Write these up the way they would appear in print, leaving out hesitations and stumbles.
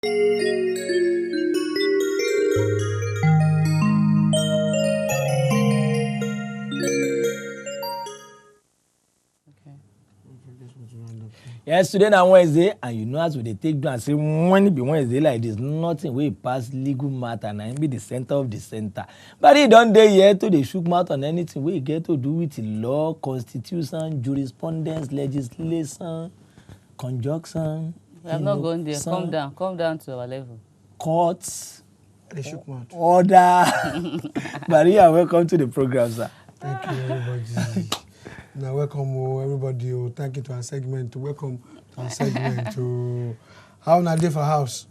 Yes, today na Wednesday, and you know as we dey take do and say when it be Wednesday like this, nothing wey pass legal matter na im be the center of the center. But he don dey here to dey shook mouth on anything wey get to do with law, constitution, jurisprudence, legislation, conjunction. We have not gone there. Come down to our level. Courts, order. Maria, welcome to the program, sir. Thank you, everybody. Now, welcome, everybody. Thank you to our segment. Welcome to our segment. To how na dey for house?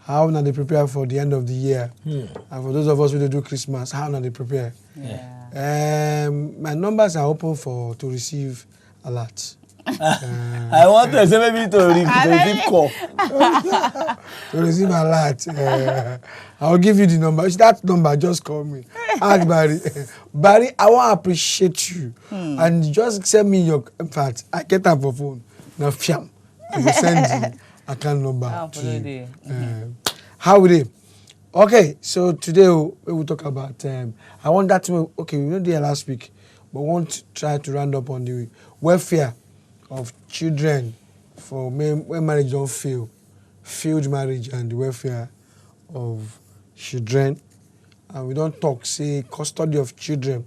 How na dey prepare for the end of the year? And for those of us who do Christmas, how na dey prepare? Yeah. My numbers are open to receive alert. I want to say maybe to receive call. To receive alert. I'll give you the number. That number, just call me. Ask Barry. Barry, I want to appreciate you. And just send me your, in fact, I get up for phone. Now, fiam. I will send the account number to you. How would it? Okay, so today we will talk about, I want that to, okay, we were there last week, but we want to try to round up on the welfare of children for when marriage don't fail, failed marriage and the welfare of children. And we don't talk, say, custody of children.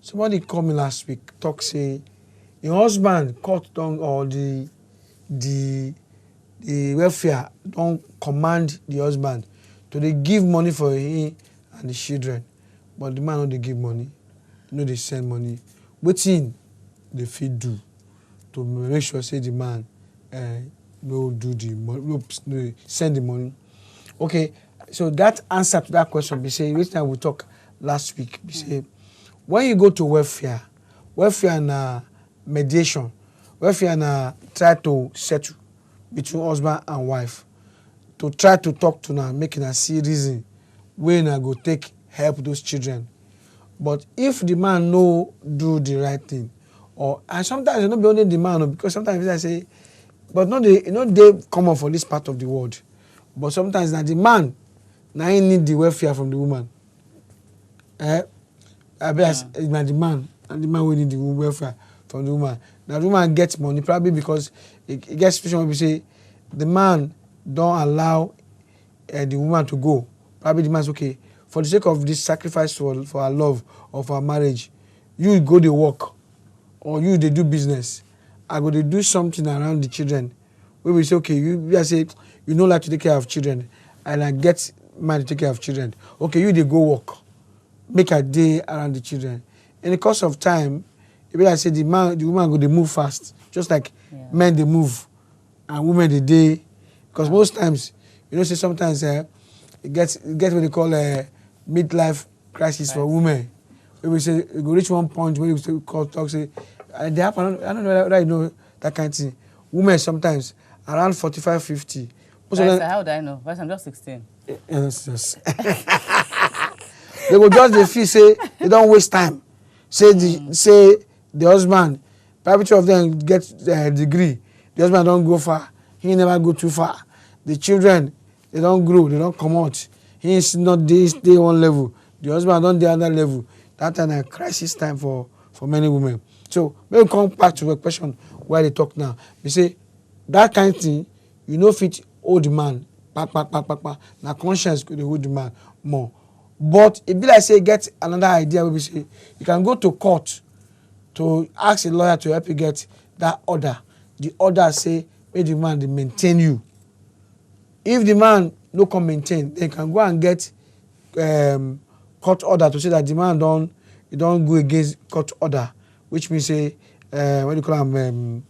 Somebody called me last week, talk, say, your husband cut down or the welfare don't command the husband to they give money for him and the children. But the man don't they give money, no they send money. Wetin they fit do to make sure say the man no do the money, no send the money. Okay, so that answer to that question be say which time we talk last week be say when you go to welfare na mediation, welfare na try to settle between husband and wife to try to talk to na make una see reason wey na go take help those children. But if the man no do the right thing, and sometimes it no be only the man, because sometimes I say, but no they common for this part of the world. But sometimes na the man na he need the welfare from the woman. I bet na the man will need the welfare from the woman. Now the woman gets money probably because it gets situation where we say the man don't allow the woman to go. Probably the man's okay. For the sake of this sacrifice for our love or for our marriage, you go to work or you they do business. I go to do something around the children. Where we say, okay, you say you know like to take care of children, and I get man to take care of children. Okay, you they go work, make a day around the children. In the course of time, if I say the woman go they move fast, just like men they move, and women they day. Because most times, say sometimes it gets what they call a midlife crisis for women. We say you go reach one point where you talk say they happen. I don't know whether you know that kind of thing. Women sometimes around 45, 50. How would I know? But I'm just 16. Yes. They go just feel say they don't waste time. Say the husband, probably two of them get a degree. The husband don't go far. He never go too far. The children they don't grow. They don't come out. He is not stay one level. The husband don't the other level. That time a crisis time for many women. So when we come back to the question where they talk now, we say that kind of thing, you know fit hold the man, now conscience could hold the man more. But if like say get another idea where we say you can go to court to ask a lawyer to help you get that order. The order say make the man they maintain you. If the man no come maintain, they can go and get court order to say that the man don't go against court order, which means say what do you call them?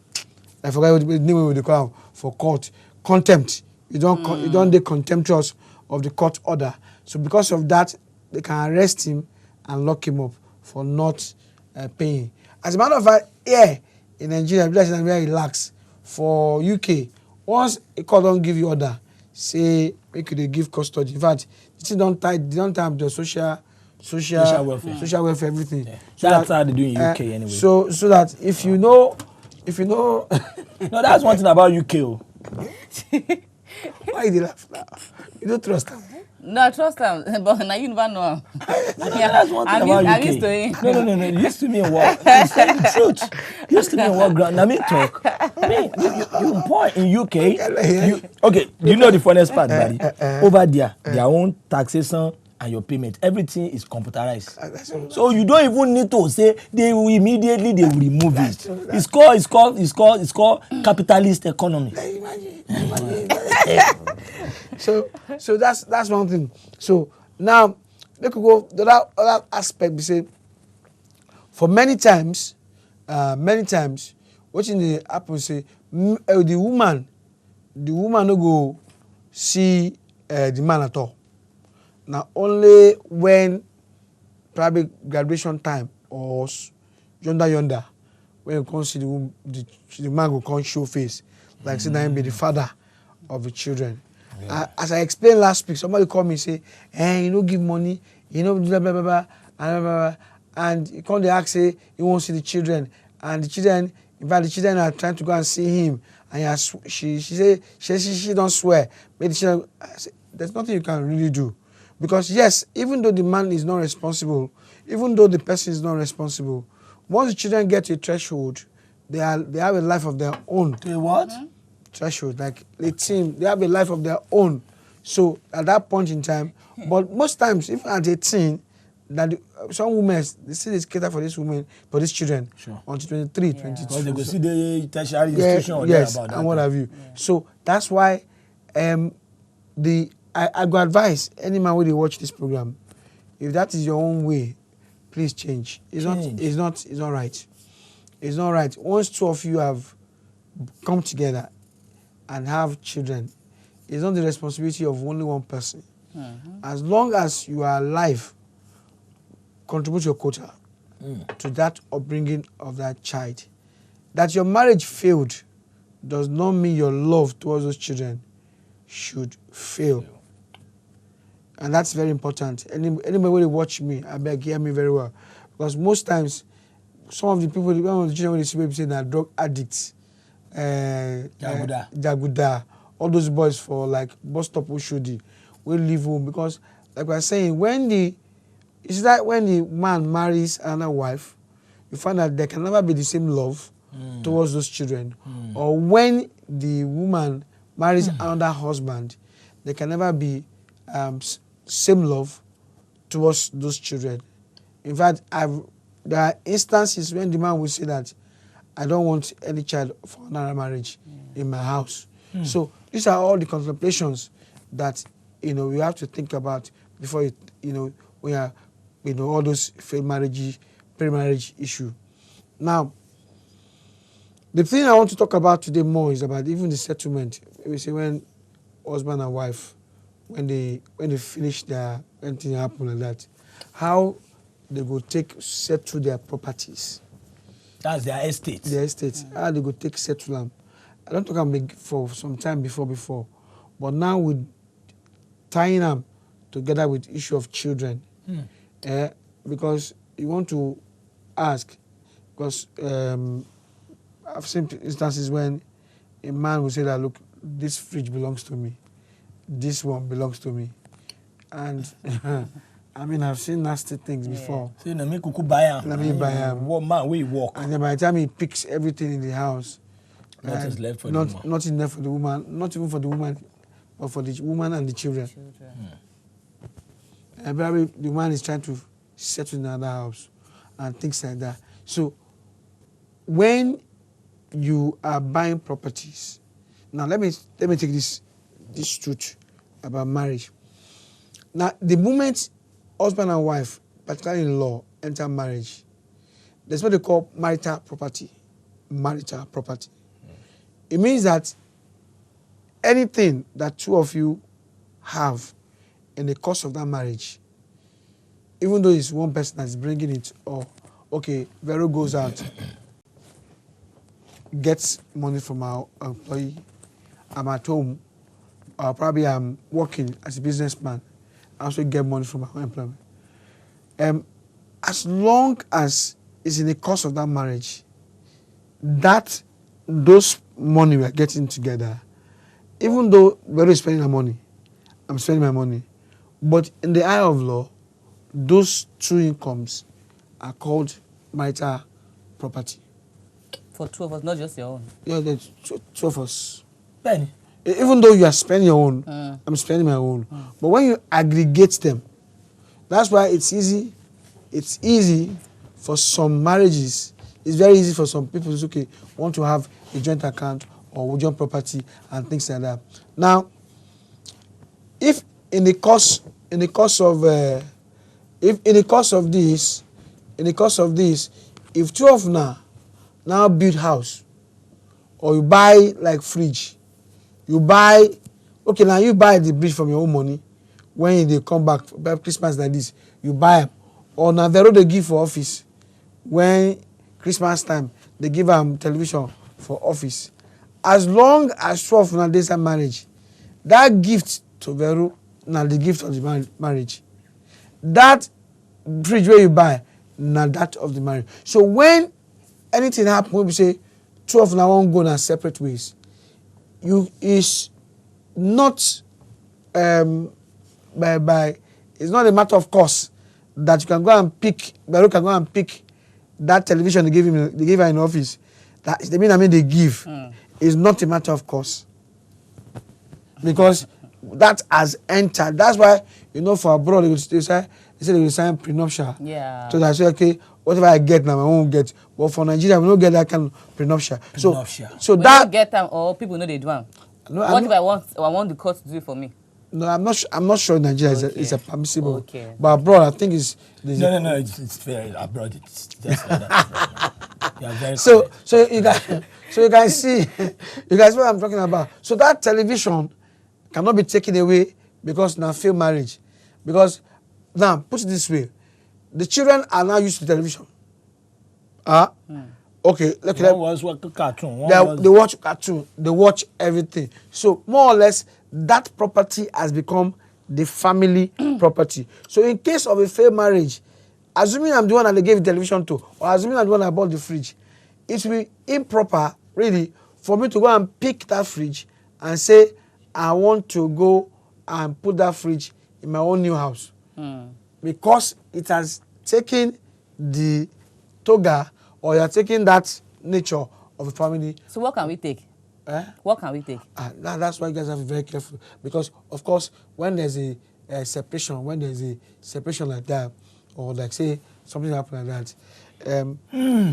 I forgot what the name they call them for court contempt. You don't they contemptuous of the court order. So because of that, they can arrest him and lock him up for not paying. As a matter of fact, here in Nigeria, because it's very relaxed. For UK, once a court don't give you order, say make you give custody. In fact, they don't tie the social welfare, everything. Yeah. So that's how they do in UK anyway. So that if you know, no, that's one thing about UK. Why you dey laugh now? You don't trust him. No, I trust him, but now you never know him. That's one thing about UK. I'm used to him. No. Used to me in what? I'm saying the truth. Used to me in what ground? Now me talk. I mean, you boy in UK. You know the funniest part, buddy. Over there, their own taxation and your payment, everything is computerized. So you don't even need to say they will remove it. It's called capitalist economy. So that's one thing. So now let me go the other aspect. We say for many times, what in the happen say the woman no go see the man at all. Now only when probably graduation time or yonder when you come see the man go come show face like say that be the father of the children. Yeah. As I explained last week, somebody called me and say, you don't give money, you know, blah, blah, blah, blah, blah, blah. And he come to ask, say, he won't see the children. And the children, in fact, the children are trying to go and see him. And she say she don't swear. But the children, I say, there's nothing you can really do. Because yes, even though the man is not responsible, even though the person is not responsible, once the children get to a threshold, they have a life of their own. To a what? Threshold, like a team, they have a life of their own. So at that point in time, but most times, even at 18, that some women they still is cater for this woman, for these children, sure, until 23, 22. Because they go see the tertiary institution or yes, about that. And what have you. Yeah. So that's why I go advise any man when they watch this program, if that is your own way, please change. It's not right. It's not right. Once two of you have come together and have children, it's not the responsibility of only one person. Mm-hmm. As long as you are alive, contribute your quota to that upbringing of that child. That your marriage failed does not mean your love towards those children should fail. And that's very important. Anybody who watch me, I beg, hear me very well. Because most times, some of the people, one of the children when they see people say they're drug addicts, Jaguda, all those boys for like bus stop Oshodi will leave home because like we're saying when the man marries another wife, you find that there can never be the same love towards those children. Or when the woman marries another husband, there can never be same love towards those children. In fact, there are instances when the man will say that I don't want any child for another marriage in my house. So these are all the contemplations that we have to think about before we are all those failed marriage, pre-marriage issue. Now, the thing I want to talk about today more is about even the settlement. We say when husband and wife, when they finish their anything happen like that, how they go settle their properties. That's their estate. Their estate. How they go settle them. I don't talk about for some time before, but now with tying them together with issue of children, because you want to ask, because I've seen instances when a man will say that, look, this fridge belongs to me, this one belongs to me, and I mean, I've seen nasty things before. So let me buy him. What man we walk? And then by the time he picks everything in the house, nothing's left for the woman. Nothing left for the woman. Not even for the woman, but for the woman and the children. And probably the woman is trying to settle in another house and things like that. So when you are buying properties, now let me take this truth about marriage. Now the moment husband and wife, particularly in law, enter marriage, there's what they call marital property. Marital property. It means that anything that two of you have in the course of that marriage, even though it's one person that's bringing it, or okay, Vero goes out, gets money from our employee, I'm at home, probably I'm working as a businessman, I also get money from our employment. As long as it's in the course of that marriage, those money we are getting together even though Vero is spending her money, I'm spending my money, but in the eye of law, those two incomes are called marital property. For two of us, not just your own. Yeah, there's two of us. Benny. Even though you are spending your own, I'm spending my own. But when you aggregate them, that's why it's easy. It's easy for some marriages. It's very easy for some people to okay, want to have a joint account or joint property and things like that. Now, if in the course of this, if two of now build house, or you buy like fridge, you buy the bridge from your own money. When they come back by Christmas like this, you buy them. Or now they give for office. When Christmas time, they give them television for office. As long as 12 now days of marriage, that gift to Vero, now the gift of the marriage. That fridge where you buy, now that of the marriage. So when anything happen, we say 12 now won't go in separate ways. You is not it's not a matter of course that you can go and pick Vero can go and pick that television they give her in office. That is the mean they give is not a matter of course. Because that has entered. That's why for abroad they say they will sign prenuptial. Yeah. So they say okay, whatever I get now I won't get. But for Nigeria we don't get that kind of prenuptial. So we that don't get them or people know they do them. No, what if I want the court to do it for me? No, I'm not sure in Nigeria is a permissible. Okay. But abroad I think it's No, it's fair. Abroad it's just like that. You are very so correct. you guys see what I'm talking about. So that television cannot be taken away because now failed marriage. Because now put it this way, the children are now used to television. Okay, look at cartoon. They watch cartoon, they watch everything. So more or less that property has become the family property. So in case of a failed marriage, assuming I'm the one that they gave the television to, or assuming I'm the one that bought the fridge, it will be improper really for me to go and pick that fridge and say I want to go and put that fridge in my own new house. Because it has taken the toga or you are taking that nature of a family. So what can we take? What can we take? That's why you guys have to be very careful. Because, of course, when there's a separation, like that, or like say something happened like that,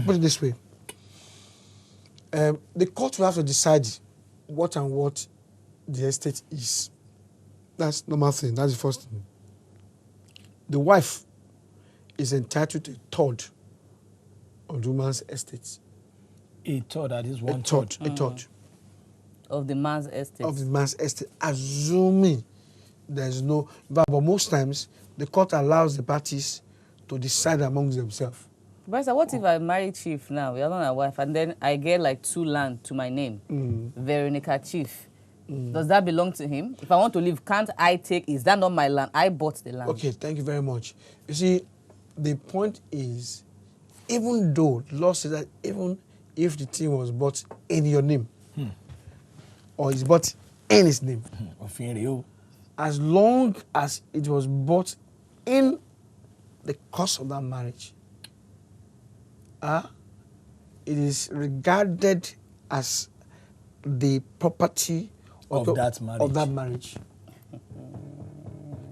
put it this way. The court will have to decide what the estate is. That's normal thing. That's the first thing. The wife is entitled to a third of the woman's estate. A third, that is one third. A third. Of the man's estate. Assuming there's no... But most times, the court allows the parties to decide amongst themselves. But what if I marry Chief now, we are not a wife, and then I get like 2 land to my name? Veronica Chief. Does that belong to him? If I want to leave, can't I take... Is that not my land? I bought the land. Okay, thank you very much. You see, the point is, even though the law says that even if the thing was bought in your name, or is bought in his name, as long as it was bought in the course of that marriage, it is regarded as the property of that marriage.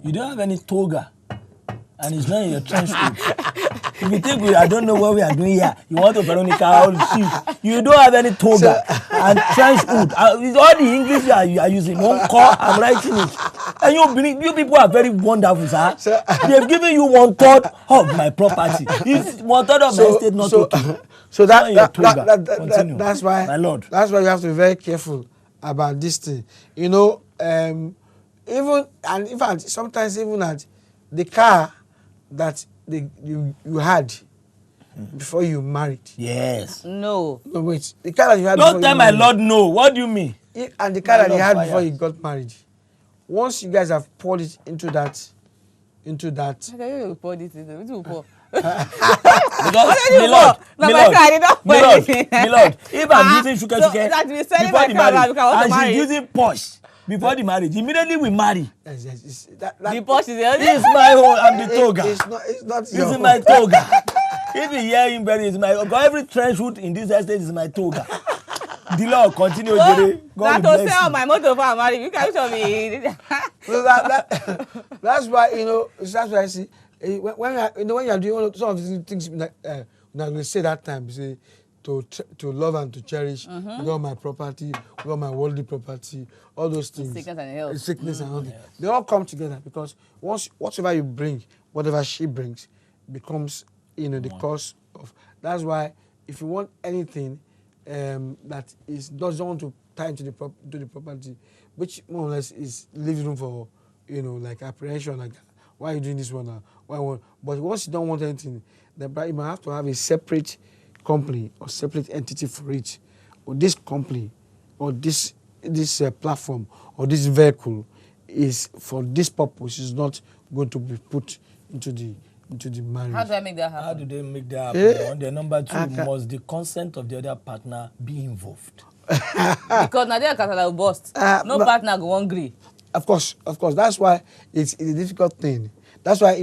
You don't have any toga, and it's not in your trench coat. If you think I don't know what we are doing here, you want to Veronica all chief. You don't have any toga and trench coat. It's all the English you are using. One call, I'm writing it. And you people are very wonderful, sir. They've given you 1/3 of my property. It's 1/3 of my estate, not okay. So that's why, my lord. That's why you have to be very careful about this thing. Even and in fact, sometimes even at the car that you had before you married. Yes. No, wait. The car that you had. Don't tell my lord no. What do you mean? And the car that you had before you got married. Once you guys have poured it into that. Okay, you pour this into it. Pour. Milord, if I'm using sugar, that we selling my car because I want to marry. And she's using Porsche, before the marriage. Immediately we marry. Yes, The Porsche is It's my own. I'm the toga. It's not This your is my toga. If you hear him very, it's my. Because every trench foot in this estate is my toga. The law continue. Jere. That God to bless sell you. my motor for marry. You can show me. So that's why that's why I see when you are doing some of these things now we say that time say to love and to cherish because my property, because my worldly property, all those things, Sickness and health. sickness and all that, they all come together because once whatever you bring, whatever she brings, becomes the cause of. That's why if you want anything that is doesn't want to tie into the property, which more or less is leaving room for like apprehension, like why are you doing this one now? But once you don't want anything, then you might have to have a separate company or separate entity for it, or this company or this platform or this vehicle is for this purpose, is not going to be put into the marriage. How do I make that happen? How do they make that happen? One, then number two, must the consent of the other partner be involved? Because now they are will bust. No partner go hungry. Of course. That's why it's a difficult thing. That's why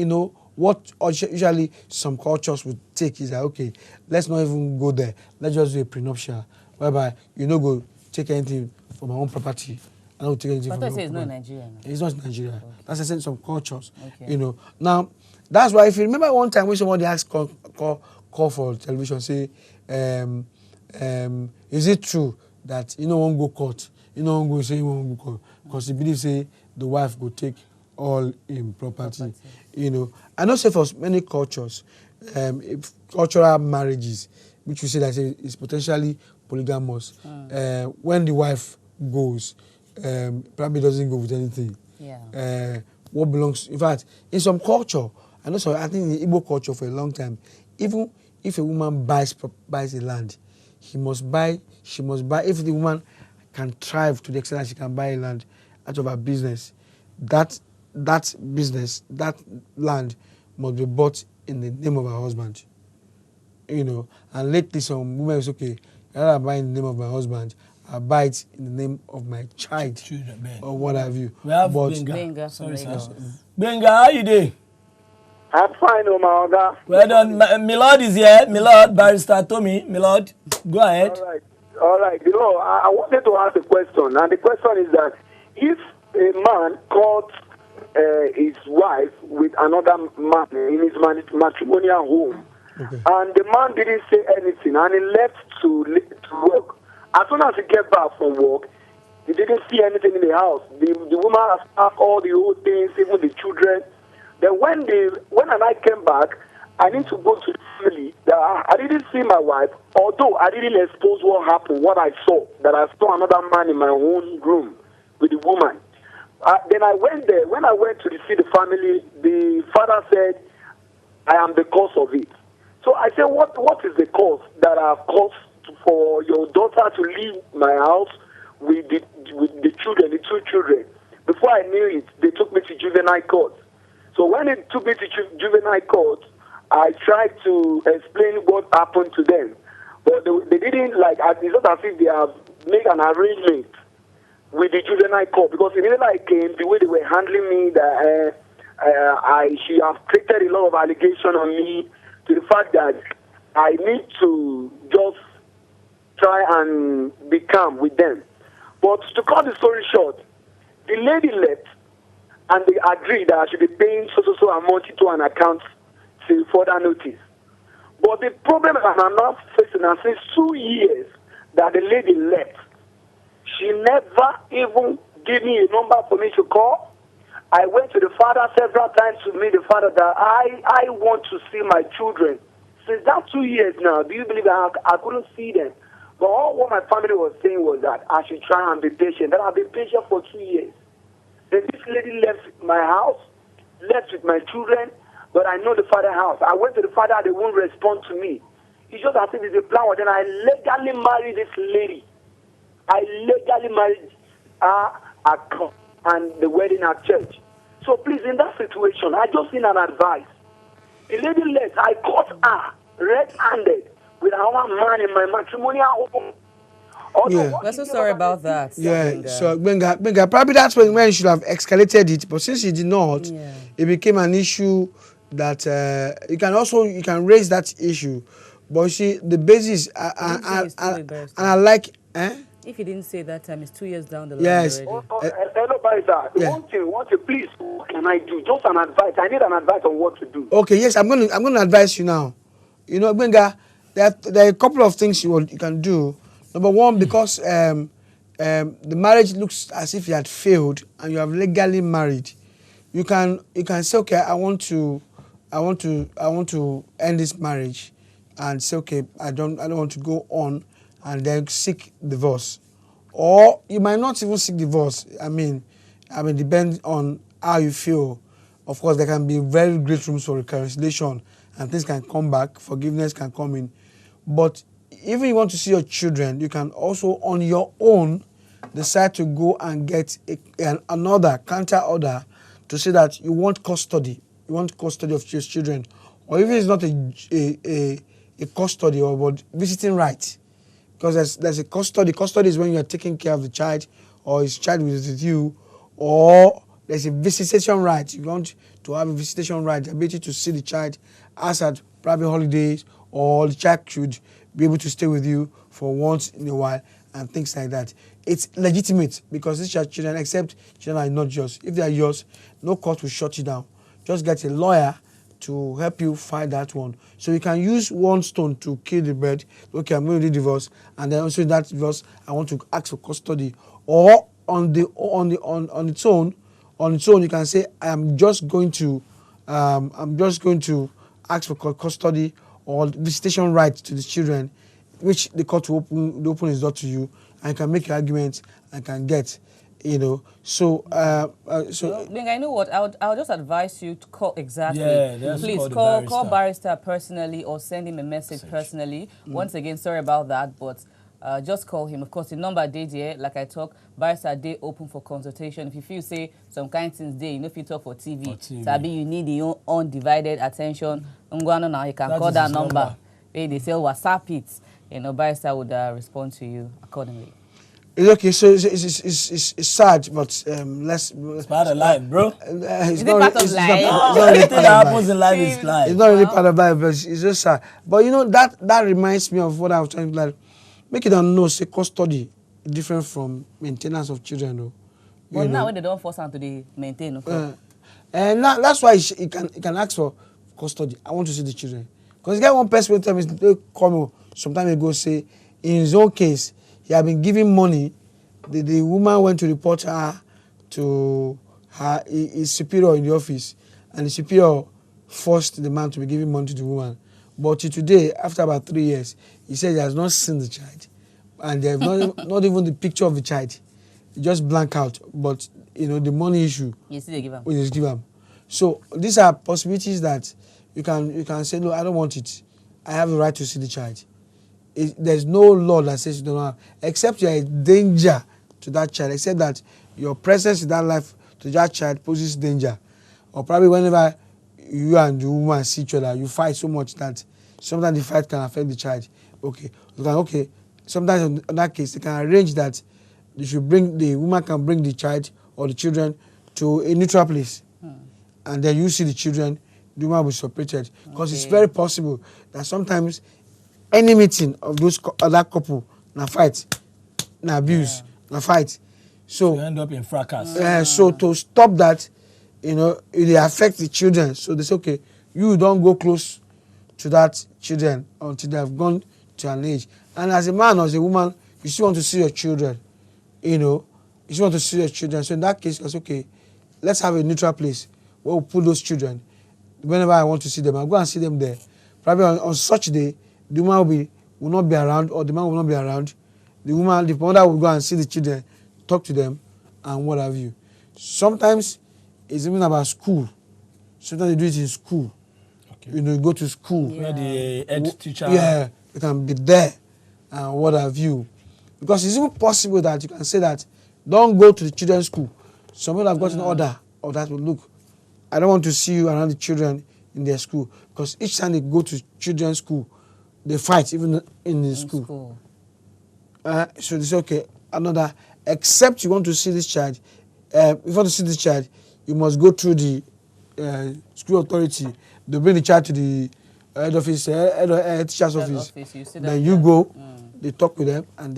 what usually some cultures would take is that okay, let's not even go there. Let's just do a prenuptial, whereby go take anything from my own property. I don't take anything from my own property. It's not in Nigeria. No? It's not in Nigeria. Okay. That's I said some cultures. Okay. Now that's why if you remember one time when somebody asked call for television, say, is it true that won't go court? Won't go say you won't go court because he believes say the wife will take all in property. I know say for many cultures, cultural marriages, which we say that is potentially polygamous, when the wife goes, probably doesn't go with anything. Yeah. What belongs, in fact, in some culture, I think in the Igbo culture for a long time, even if a woman buys a land, she must buy, if the woman can thrive to the extent that she can buy a land out of her business, that business, that land must be bought in the name of her husband. And lately some women say, okay, rather than buy in the name of my husband, I buy it in the name of my child, or what have you. We have Benga. Sorry, Benga, how you doing? I'm fine, my Oga. Well done. Milord is here. Milord, Barrister Tommy. Milord, go ahead. All right. I wanted to ask a question, and the question is that if a man caught his wife with another man in his matrimonial home, and the man didn't say anything, and he left to work. As soon as he get back from work, he didn't see anything in the house. The woman has packed all the old things, even the children. Then when I came back, I need to go to the family. I didn't see my wife, although I didn't expose what happened, what I saw, that I saw another man in my own room with the woman. Then I went there. When I went to see the family, the father said, I am the cause of it. So I said, what is the cause that I've caused for your daughter to leave my house with the children, the two children? Before I knew it, they took me to juvenile court. So when they took me to juvenile court, I tried to explain what happened to them. But they didn't it's not as if they have made an arrangement with the juvenile court, because immediately I came, the way they were handling me, that she has created a lot of allegation on me, to the fact that I need to just try and be calm with them. But to cut the story short, the lady left, and they agreed that I should be paying so amount to an account till further notice. But the problem I'm now facing now since 2 years that the lady left, she never even gave me a number for me to call. I went to the father several times to meet the father that I want to see my children. Since that 2 years now, do you believe that I couldn't see them? But all what my family was saying was that I should try and be patient. That I've been patient for 2 years. Then this lady left my house, left with my children, but I know the father's house. I went to the father, they won't respond to me. It's just as if it's a plan. Then I legally married this lady. I legally married her and the wedding at church. So please, in that situation, I just need an advice. The lady left, I caught her red-handed with another man in my matrimonial home. Yeah. We're so sorry about that. Yeah, Benga. so Benga, probably that's when you should have escalated it, but since you did not, Yeah. it became an issue that you can raise that issue, but you see the basis, don't think it's too late, Barrister. and I like, If he didn't say that time, it's 2 years down the line yes, already. Hello, Barrister. Yeah. One thing, please, what can I do? Just an advice. I need an advice on what to do. okay, yes, I'm gonna advise you now. You know, Benga, there are a couple of things you can do. Number one, because the marriage looks as if you had failed and you have legally married, you can say, okay, I want to end this marriage, and say, okay, I don't want to go on, and then seek divorce. Or you might not even seek divorce. I mean, depends on how you feel. Of course, there can be very great rooms for reconciliation, and things can come back, forgiveness can come in. But if you want to see your children, you can also on your own decide to go and get another counter order to say that you want custody. You want custody of your children. Or even it's not a custody or but visiting right. Because there's a custody. Custody is when you are taking care of the child, or his child is with you, or there's a visitation right. You want to have a visitation right, the ability to see the child as at private holidays, or the child should be able to stay with you for once in a while, and things like that. It's legitimate because these are children, except children are not yours. If they are yours, no court will shut you down. Just get a lawyer to help you fight that one. So you can use one stone to kill the bird. Okay, I'm going to do divorce, and then also in that divorce, I want to ask for custody. Or on its own, you can say, I'm just going to ask for custody or visitation rights to the children, which the court will open its door to you, and can make your argument and can get. So Benga, you know what? I'll just advise you to call exactly. Yeah, just please call barrister personally or send him a message personally. Once again, sorry about that, but just call him. Of course, the number day there, like I talk, barrister day open for consultation. If you feel say some kind things day, if you talk for TV. Sabi you need your undivided attention. Now you can call that number. They say WhatsApp it. Barrister would respond to you accordingly. It's okay, so it's sad, but let's. It's part of life, bro. It's not part of life. Everything that happens in life is life. It's not really part of life, but it's just sad. But that reminds me of what I was trying to like. Make it know, say custody different from maintenance of children, though. But now when they don't force them to maintain, and that's why he can ask for custody. I want to see the children, because get one person will tell me they come some time ago say in his own case. He had been giving money. The woman went to report her to his superior in the office, and the superior forced the man to be giving money to the woman. But today, after about 3 years, he said he has not seen the child, and there's not even the picture of the child. He just blank out. But the money issue. You see, they give him. We just give him. So these are possibilities that you can say, no, I don't want it. I have the right to see the child. There's no law that says you don't have, except you're a danger to that child, except that your presence in that life to that child poses danger. Or probably whenever you and the woman see each other, you fight so much that sometimes the fight can affect the child. Okay. Sometimes in that case, they can arrange that the woman can bring the child or the children to a neutral place. And then you see the children, the woman will be separated. Because it's very possible that sometimes any meeting of that couple, na fight, na abuse, na fight. So you end up in fracas. So to stop that, it affects the children. So they say, okay, you don't go close to that children until they have gone to an age. And as a man or as a woman, you still want to see your children. You still want to see your children. So in that case, it's okay. Let's have a neutral place where we put those children. Whenever I want to see them, I'll go and see them there. Probably on such day, the woman will not be around, or the man will not be around. The mother will go and see the children, talk to them, and what have you. Sometimes it's even about school. Sometimes they do it in school. Okay. You go to school. Where the head teacher. Yeah, you can be there, and what have you. Because it's even possible that you can say that, don't go to the children's school. Some people have gotten order of that. Look, I don't want to see you around the children in their school. Because each time they go to children's school, they fight even in the school. So they say, okay, another, except you want to see this child, if you want to see this child, you must go through the school authority. They bring the child to the head office, teacher's office. Then you go, they talk with them, and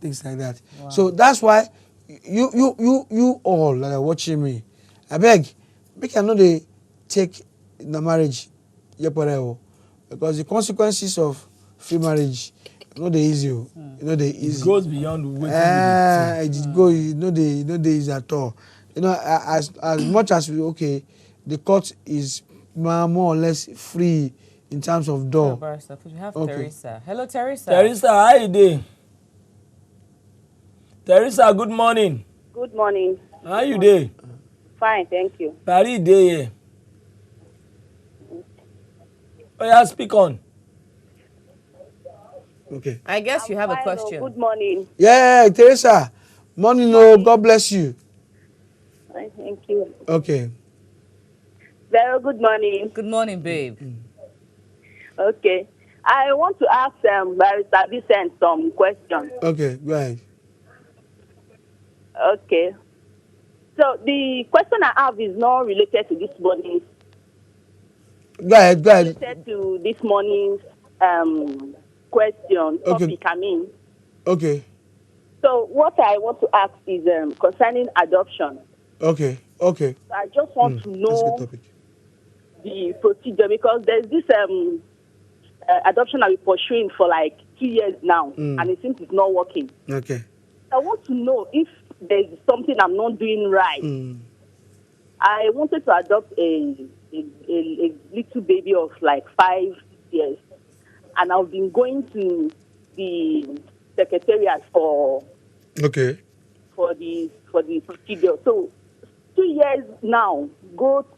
things like that. Wow. So that's why you all that are watching me, I beg, make you know they take the marriage, because the consequences of free marriage, they easy. Easy. It goes beyond waiting. It go, they easy at all. As much as the court is more or less free in terms of door. Barrister, we have Teresa. Hello, Teresa. Teresa, how you doing? Teresa, good morning. Good morning. How you doing? Fine, thank you. Paris day here. Oh yeah, speak on. Okay. I guess you have a question. Good morning. Yeah, Teresa. Morning, God bless you. Thank you. Okay. Very good morning. Good morning, babe. Okay. I want to ask Barrister Vincent some questions. Okay, go ahead. Okay. So the question I have is not related to this morning's. Go ahead. Related to this morning's question, topic, I mean. Okay. So what I want to ask is concerning adoption. Okay. So I just want to know the procedure, because there's this adoption I've been pursuing for like 2 years now, and it seems it's not working. Okay. I want to know if there's something I'm not doing right. I wanted to adopt a little baby of like 5 years, and I've been going to the secretariat for the procedure. So 2 years now,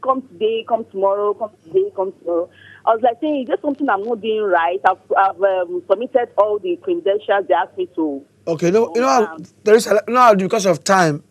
come today, come tomorrow, come today, come tomorrow. I was like saying, is there something I'm not doing right? I've submitted all the credentials they asked me to. Okay, there is because of time.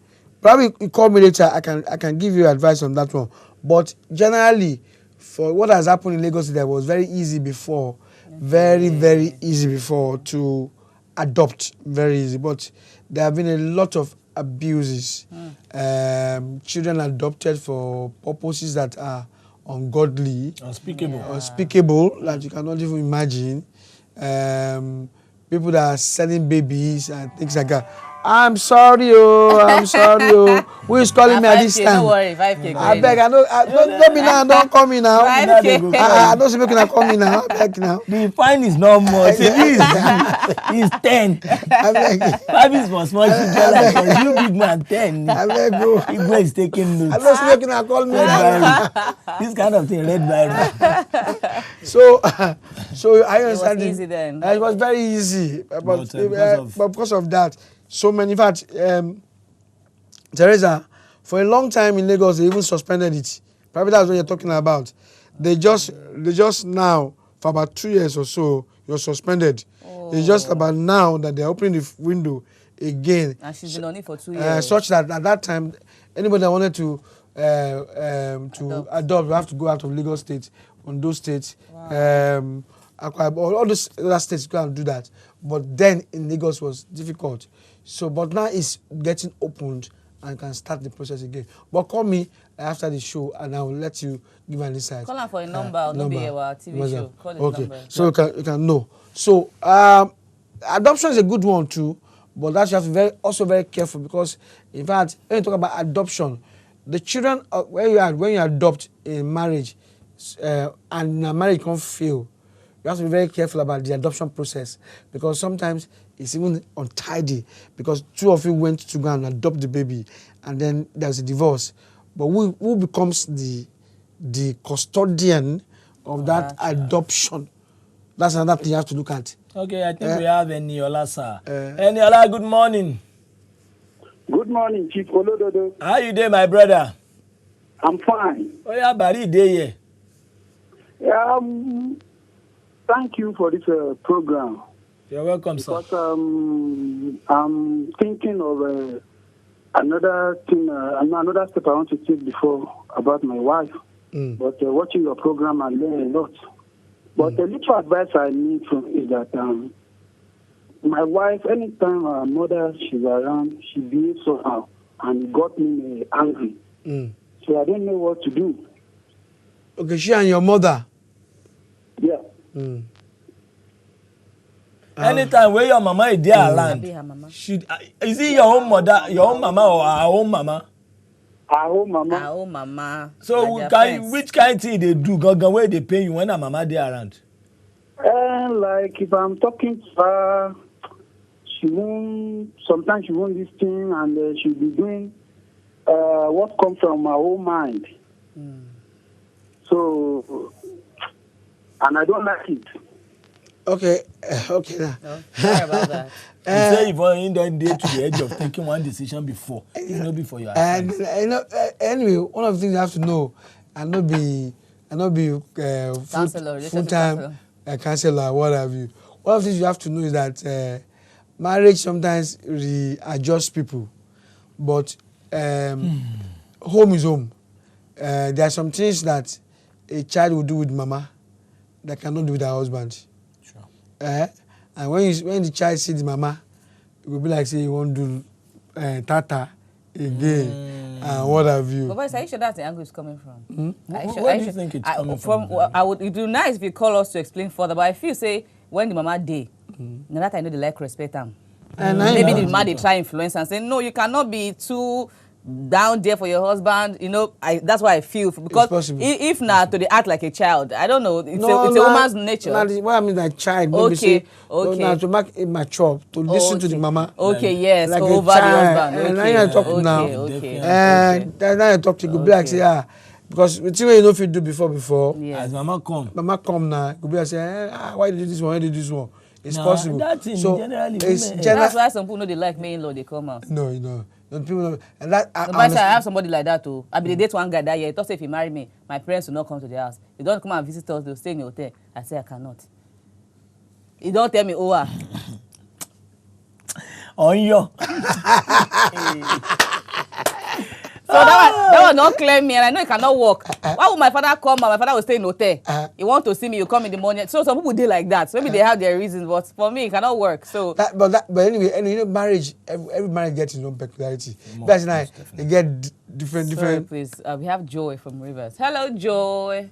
Probably you call me later. I can give you advice on that one. But generally, for what has happened in Lagos, that was very easy before, very easy before to adopt, very easy. But there have been a lot of abuses. Children adopted for purposes that are ungodly, unspeakable, that you cannot even imagine. People that are selling babies and things like that. I'm sorry. Who is calling me at this time? Don't worry, 5K. I beg, don't be now, don't call me now. 5K. I don't see people can call me now. I beg now. The fine is not much. It's 10. I beg. 5 is for small children like us. You big man 10. I beg, bro. Igbo is taking notes. I don't see people can call me now. This kind of thing, red viral. So I understand. It was easy then. It was very easy, but because of that, so many. In fact, Teresa, for a long time in Lagos, they even suspended it. Probably that's what you're talking about. They just now, for about 2 years or so, you're suspended. It's just about now that they're opening the window again. And she's been on it for 2 years. Such that at that time, anybody that wanted to adopt will have to go out of Lagos State, on those states. Wow. All those other states go and do that. But then in Lagos was difficult. So, but now it's getting opened and can start the process again. But call me after the show and I will let you give an insight. Call her for a number. Not be our TV show. Call the number. So you can know. So adoption is a good one too, but that you have to be also very careful, because in fact when you talk about adoption, the children when you adopt in marriage and the marriage can't fail, you have to be very careful about the adoption process, because sometimes it's even untidy, because two of you went to go and adopt the baby and then there's a divorce. But who becomes the custodian of that adoption? That's another thing you have to look at. Okay, I think we have Eniola, sir. Eniola, good morning. Good morning, Chief Olododo. How you doing, my brother? I'm fine. Oh yeah, Barry day here. Thank you for this program. You're welcome, sir. Because I'm thinking of another thing, another step I want to take before about my wife. But watching your program, I learn a lot. But the little advice I need from is that my wife, anytime her mother she's around, she behaves somehow, and it got me angry. So I don't know what to do. Okay, she and your mother. Yeah. Anytime where your mama is there around, Be her mama. should is it your own mother, your own mama, or our own mama? Our own mama. Our own mama. So like which kind thing they do? Gaga where they pay you when her mama there around? Like if I'm talking to her, she won't. Sometimes she won't listen, and she'll be doing what comes from her own mind. So, and I don't like it. Okay, okay now. No, sorry about that. You say if you don't date to the edge of taking one decision before, if not before your And advice. you know, anyway, one of the things you have to know, I not be Counselor, full time counselor, what have you. One of the things you have to know is that marriage sometimes readjusts people, but home is home. There are some things that a child will do with mama that cannot do with her husband. Sure. And when the child sees the mama, it will be like say you won't do tata again and what have you. But boys, are you sure that's the angle it's coming from? Where do you think it's coming from? It would be nice if you call us to explain further, but I feel say when the mama day, now that I know they like respect them. Maybe the mama they try influence and say no, you cannot be too down there for your husband. You know, that's why I feel because if not to they act like a child, I don't know. It's a woman's nature. What I mean like child. Maybe say, now to make it mature to listen to the mama. Okay, yes, like over a child. the husband. And now you talk now. Okay. Now you talk to go be like say because the thing you know if you do before. Yes. As mama come now, go be like say why did you do this one? Why did you do this one? It's possible. That thing, so generally, that's why some people know they like me in law. They come out. No, you know. People know, and that I have somebody like that too. I be the date one guy that year. He thought say if he marry me, my parents will not come to the house. They don't come and visit us. They'll stay in the hotel. I say I cannot. He don't tell me on you. So that one don't claim me, and I know it cannot work. Why would my father come and my father will stay in the hotel? He want to see me, you come in the morning. So some people do like that. So maybe they have their reasons, but for me it cannot work. So but anyway, you know, marriage. Every marriage gets its own peculiarity. That's nice. They get different. Sorry, please. We have Joy from Rivers. Hello, Joy.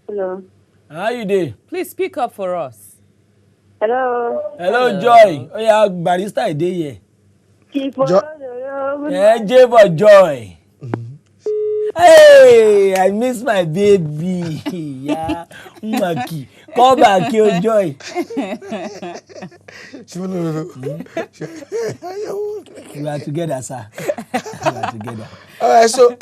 Hello. How you doing? Please speak up for us. Hello, Joy. Oh yeah, barista is there here. J for Joy. Hey, I miss my baby. Yeah, Maki. Come back, yo, Joy. We are together, sir. We are together. All right, so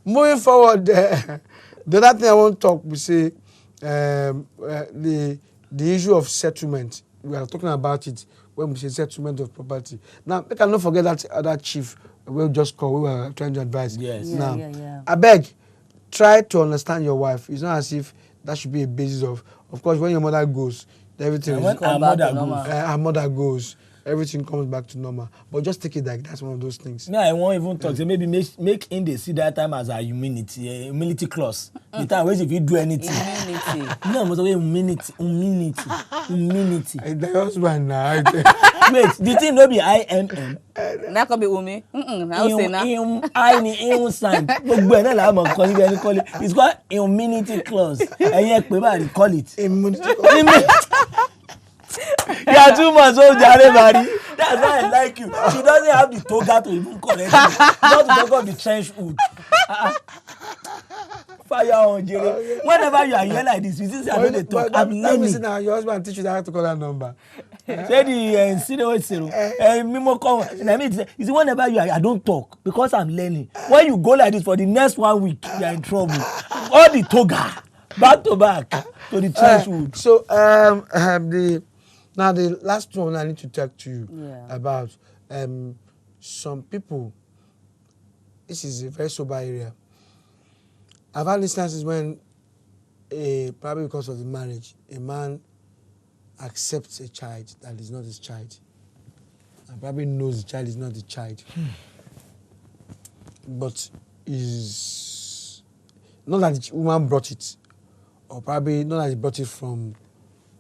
moving forward, the other thing I want to talk, we say the issue of settlement. We are talking about it when we say settlement of property. Now, we cannot forget that other chief we'll just call. We were trying to advise. Yes. Yeah. I beg, try to understand your wife. It's not as if that should be a basis of course, when your mother goes, everything is. When her mother goes, everything comes back to normal. But just take it like that's one of those things. No, I won't even talk. So maybe make in the see that time as a humility clause. The time where if you do anything. Immunity. No, but humility. The husband now. Wait, the thing no be IMM. Now can be Umi. Now say now. I ni sign. Gbogbo ẹ̀ náà la mọ̀ kọ́ níbi ẹni call it. It's called immunity clause. Ẹ̀yin ẹ pè bá rí call it. Immunity. You are too much old, Jare Mari. That's why I like you. She doesn't have the toga to even correct you. Not to talk of the trench hood. Fire on, Jere. Whenever you are here like this, you see I know they talk. I'm learning. Now your husband teach you how to call that number. Say the zero. Mimo come. And I mean, you see, whenever you are, I don't talk because I'm learning. When you go like this for the next 1 week, you are in trouble. All the toga, back to back to the trench hood. So Now the last one I need to talk to you about some people. This is a very sober area. I've had instances when, probably because of the marriage, a man accepts a child that is not his child, and probably knows the child is not the child, but is not that the woman brought it, or probably not that he brought it from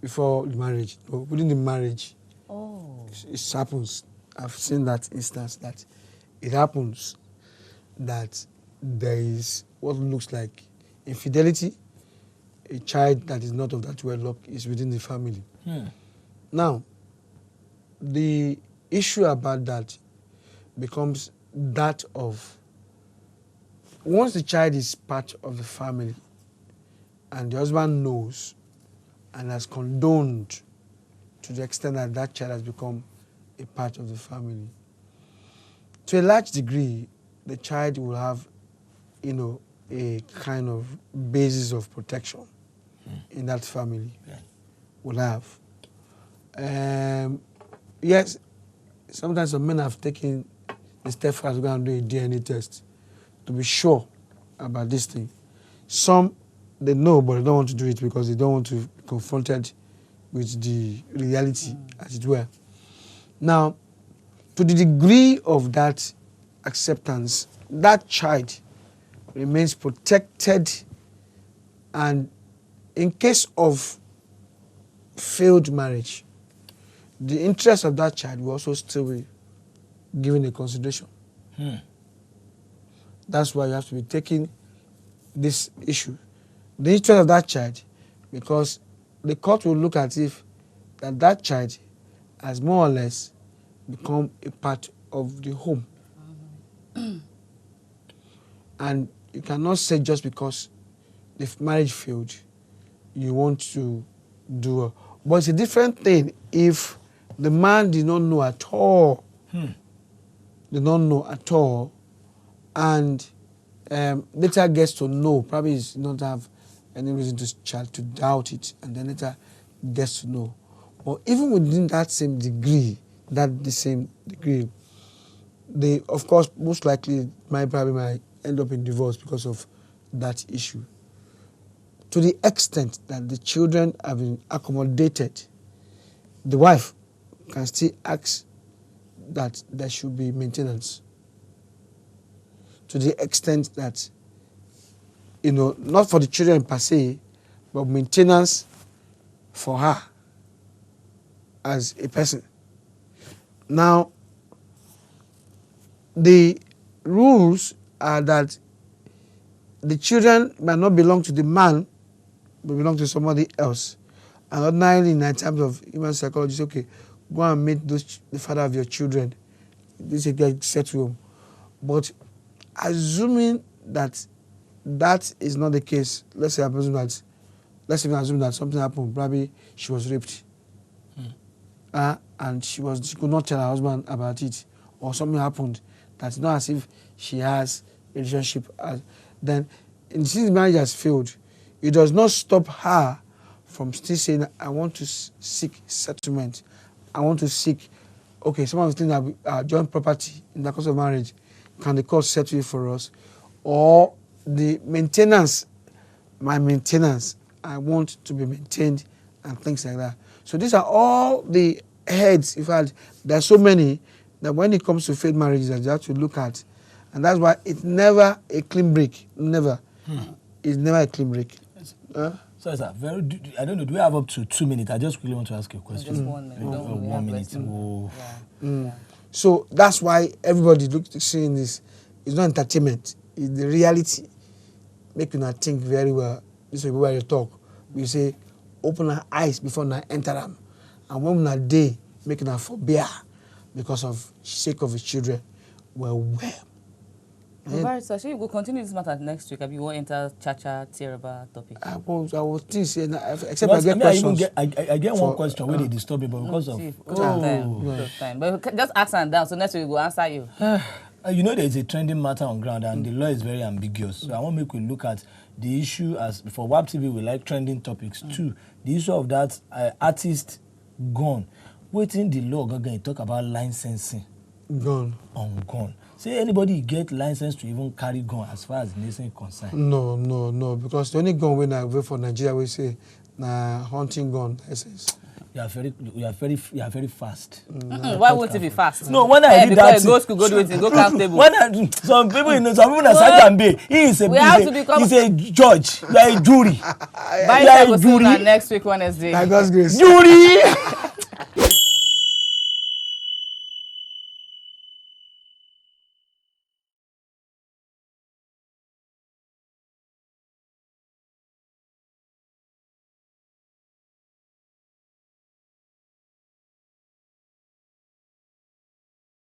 before the marriage, or within the marriage, Oh. It happens. I've seen that instance that it happens that there is what looks like infidelity. A child that is not of that wedlock is within the family. Now, the issue about that becomes that of once the child is part of the family and the husband knows and has condoned to the extent that that child has become a part of the family, to a large degree, the child will have, a kind of basis of protection in that family. Will have. Yes, sometimes some men have taken the step fast to go and do a DNA test to be sure about this thing. Some, they know, but they don't want to do it because they don't want to be confronted with the reality, as it were. Now, to the degree of that acceptance, that child remains protected, and in case of failed marriage, the interest of that child will also still be given a consideration. That's why you have to be taking this issue, the interest of that child, because the court will look at if that child has more or less become a part of the home. And you cannot say just because the marriage failed, you want to do it. But it's a different thing if the man did not know at all, did not know at all, and later gets to know, probably does not have any reason to doubt it, and then later gets to know. But even within that same degree, they, of course, most likely might end up in divorce because of that issue. To the extent that the children have been accommodated, the wife can still ask that there should be maintenance. To the extent that, not for the children per se, but maintenance for her as a person. Now, the rules are that the children might not belong to the man, but belong to somebody else. And ordinarily, in terms of human psychology, okay, go and meet the father of your children. This is a set home. But assuming that that is not the case, let's even assume that something happened. Probably she was raped, and she could not tell her husband about it, or something happened. That's not as if she has a relationship. Then, since the marriage has failed, it does not stop her from still saying, I want to seek settlement. I want to seek, okay, some of the things that are joint property in the course of marriage, can the court settle it for us? Or the maintenance, my maintenance, I want to be maintained, and things like that. So these are all the heads. In fact, there are so many that when it comes to failed marriages, that you have to look at. And that's why it's never a clean break. Never. It's never a clean break. So, sir, I don't know, do we have up to 2 minutes? I just quickly want to ask you a question. Just 1 minute. Don't we 1 have minute. Yeah. So that's why everybody seeing this. It's not entertainment. It's the reality. Make you not think very well. This is where you talk. We say, open our eyes before we enter them. And when we are day, make you forbear because of sake of the children. Well. So you will continue this matter next week. You won't enter Chacha Tiraba topic. I will still say, except I get questions. I get one question where they disturb me, but because of time. But just ask and down, so next week we'll answer you. There is a trending matter on ground, and the law is very ambiguous. So I want to make we look at the issue as for WAP TV. We like trending topics too. The issue of that artist gone. Waiting the law going talk about licensing. Gone. On gun. Say anybody get license to even carry gun as far as the nation is concerned? No. Because the only gun when I wait for Nigeria, we say, hunting gun license. You are very fast. Why won't it be fast? No, when I read that, go school, go do it, go comfortable. Some people, some people are Sergeant Bay. He's a judge. You are a jury. By the time next week Wednesday. By God's grace. Jury.